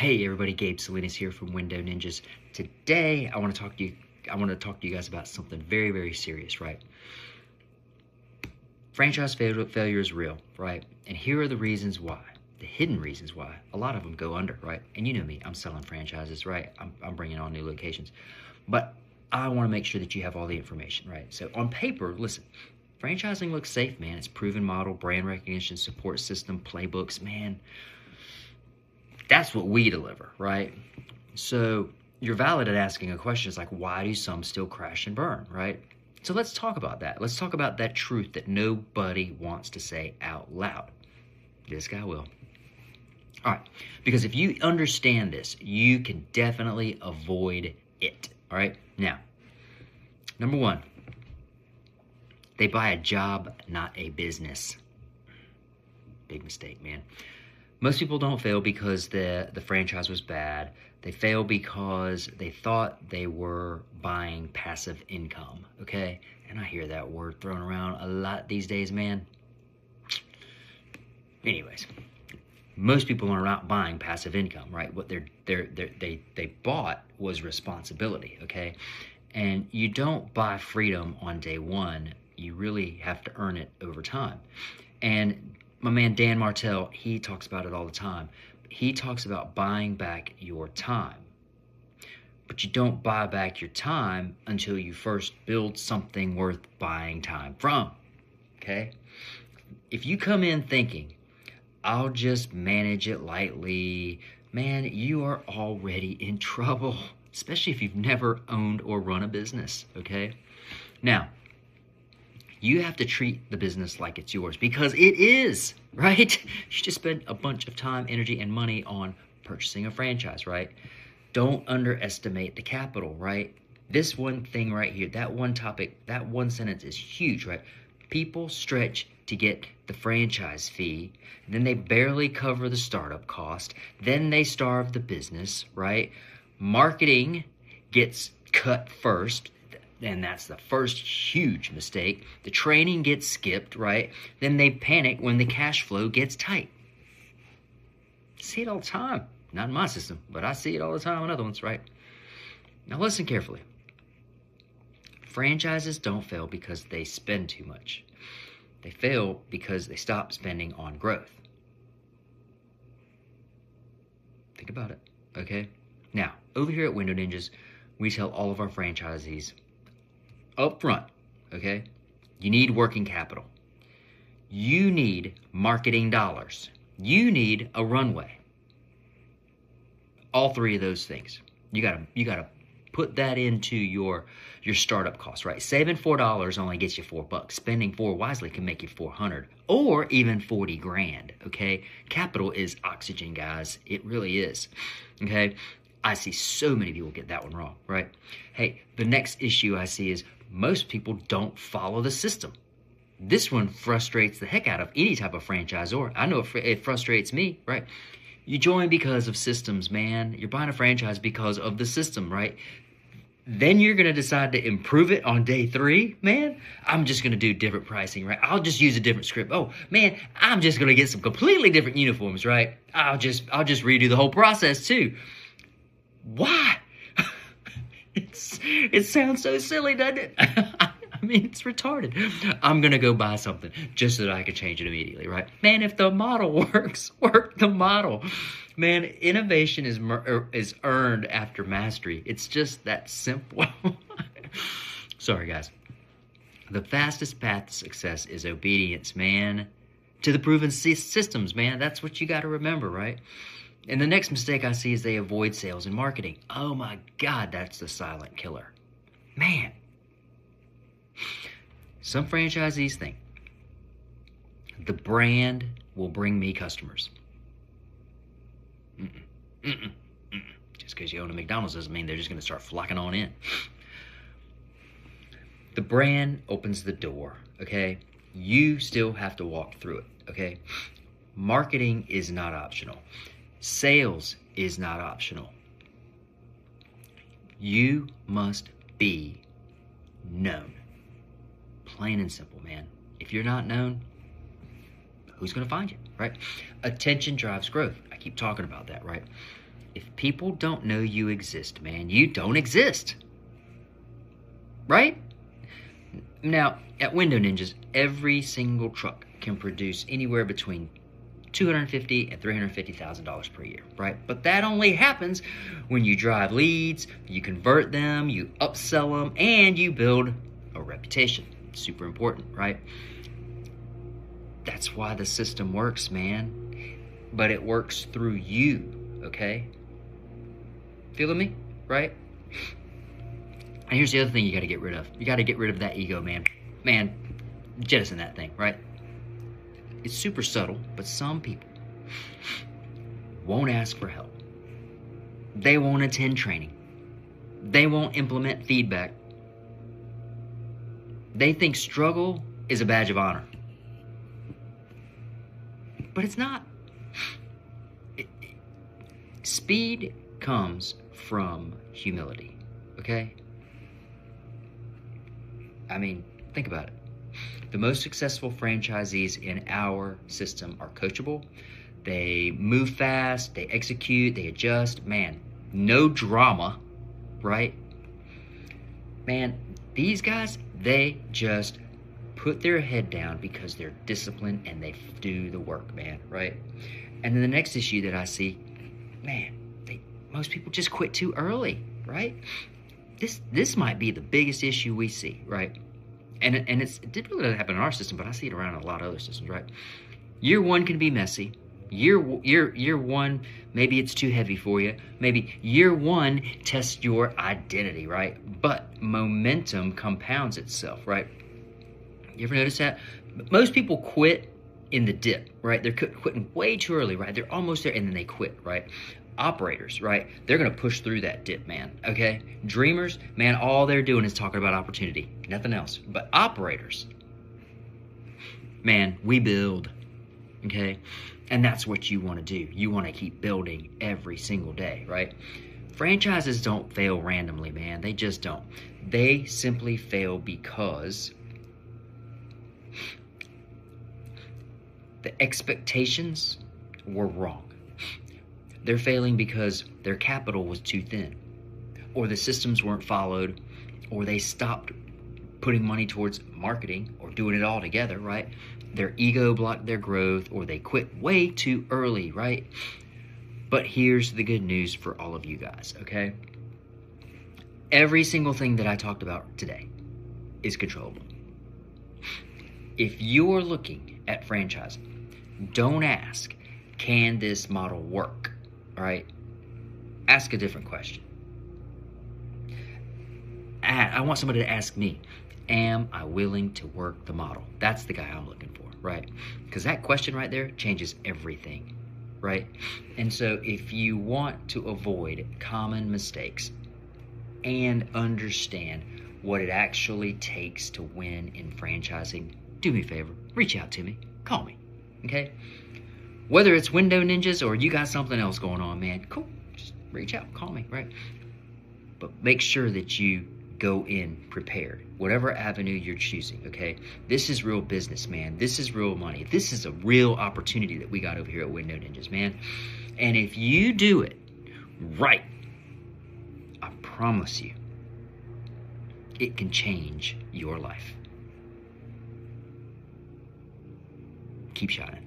Hey everybody, Gabe Salinas here from Window Ninjas. Today I want to talk to you guys about something very, very serious, right? Franchise failure is real, right? And here are the reasons why. The hidden reasons why. A lot of them go under, right? And you know me, I'm selling franchises, right? I'm bringing on new locations. But I want to make sure that you have all the information, right? So on paper, listen, franchising looks safe, man. It's proven model, brand recognition, support system, playbooks, man. That's what we deliver, right? So you're valid at asking a question. It's like, why do some still crash and burn, right? So let's talk about that. Let's talk about that truth that nobody wants to say out loud. This guy will. All right, because if you understand this, you can definitely avoid it, all right? Now, number one, they buy a job, not a business. Big mistake, man. Most people don't fail because the franchise was bad. They fail because they thought they were buying passive income, okay? And I hear that word thrown around a lot these days, man. Anyways, most people are not buying passive income, right? What they bought was responsibility, okay? And you don't buy freedom on day one. You really have to earn it over time. And my man Dan Martell, he talks about it all the time. He talks about buying back your time. But you don't buy back your time until you first build something worth buying time from, okay? If you come in thinking, I'll just manage it lightly, man, you are already in trouble, especially if you've never owned or run a business, okay? Now, you have to treat the business like it's yours because it is, right? You just spent a bunch of time, energy, and money on purchasing a franchise, right? Don't underestimate the capital, right? This one thing right here, that one topic, that one sentence is huge, right? People stretch to get the franchise fee, then they barely cover the startup cost, then they starve the business, right? Marketing gets cut first, and that's the first huge mistake. The training gets skipped, right? Then they panic when the cash flow gets tight. See it all the time. Not in my system, but I see it all the time in other ones, right? Now listen carefully. Franchises don't fail because they spend too much. They fail because they stop spending on growth. Think about it, okay? Now, over here at Window Ninjas, we tell all of our franchisees up front, okay? You need working capital. You need marketing dollars. You need a runway. All three of those things. You gotta put that into your startup costs, right? Saving $4 only gets you $4. Spending $4 wisely can make you $400 or even 40 grand, okay? Capital is oxygen, guys. It really is, okay? I see so many people get that one wrong, right? Hey, the next issue I see is most people don't follow the system. This one frustrates the heck out of any type of franchisor. I know it frustrates me, right? You join because of systems, man. You're buying a franchise because of the system, right? Then you're going to decide to improve it on day 3, man. I'm just going to do different pricing, right? I'll just use a different script. Oh, man, I'm just going to get some completely different uniforms, right? I'll just redo the whole process too. Why? It sounds so silly, doesn't it? I mean, it's retarded. I'm going to go buy something just so that I can change it immediately, right? Man, if the model works, work the model. Man, innovation is earned after mastery. It's just that simple. Sorry, guys. The fastest path to success is obedience, man. To the proven systems, man. That's what you got to remember, right? And the next mistake I see is they avoid sales and marketing. Oh my God, that's the silent killer. Man. Some franchisees think the brand will bring me customers. Just because you own a McDonald's doesn't mean they're just going to start flocking on in. The brand opens the door, okay? You still have to walk through it, okay? Marketing is not optional. Sales is not optional. You must be known. Plain and simple, man. If you're not known, who's going to find you, right? Attention drives growth. I keep talking about that, right? If people don't know you exist, man, you don't exist. Right? Now, at Window Ninjas, every single truck can produce anywhere between $250,000 and $350,000 per year, right? But that only happens when you drive leads, you convert them, you upsell them, and you build a reputation. Super important, right? That's why the system works, man. But it works through you, okay? Feeling me, right? And here's the other thing you got to get rid of. You got to get rid of that ego, man. Man, jettison that thing, right? It's super subtle, but some people won't ask for help. They won't attend training. They won't implement feedback. They think struggle is a badge of honor. But it's not. Speed comes from humility, okay? I mean, think about it. The most successful franchisees in our system are coachable. They move fast, they execute, they adjust. Man, no drama, right? Man, these guys, they just put their head down because they're disciplined and they do the work, man, right? And then the next issue that I see, man, most people just quit too early, right? This might be the biggest issue we see, right? And it didn't really happen in our system, but I see it around a lot of other systems, right? Year one can be messy. Year one, maybe it's too heavy for you. Maybe year one tests your identity, right? But momentum compounds itself, right? You ever notice that? Most people quit in the dip, right? They're quitting way too early, right? They're almost there and then they quit, right? Operators, right? They're going to push through that dip, man, okay? Dreamers, man, all they're doing is talking about opportunity, nothing else. But operators, man, we build, okay? And that's what you want to do. You want to keep building every single day, right? Franchises don't fail randomly, man. They just don't. They simply fail because the expectations were wrong. They're failing because their capital was too thin, or the systems weren't followed, or they stopped putting money towards marketing or doing it all together, right? Their ego blocked their growth, or they quit way too early, right? But here's the good news for all of you guys, okay? Every single thing that I talked about today is controllable. If you're looking at franchising, don't ask, can this model work? All right, ask a different question. I want somebody to ask me, am I willing to work the model? That's the guy I'm looking for, right? Because that question right there changes everything, right? And so if you want to avoid common mistakes and understand what it actually takes to win in franchising, do me a favor, reach out to me, call me, okay? Whether it's Window Ninjas or you got something else going on, man, cool. Just reach out, call me, right? But make sure that you go in prepared, whatever avenue you're choosing, okay? This is real business, man. This is real money. This is a real opportunity that we got over here at Window Ninjas, man. And if you do it right, I promise you, it can change your life. Keep shining.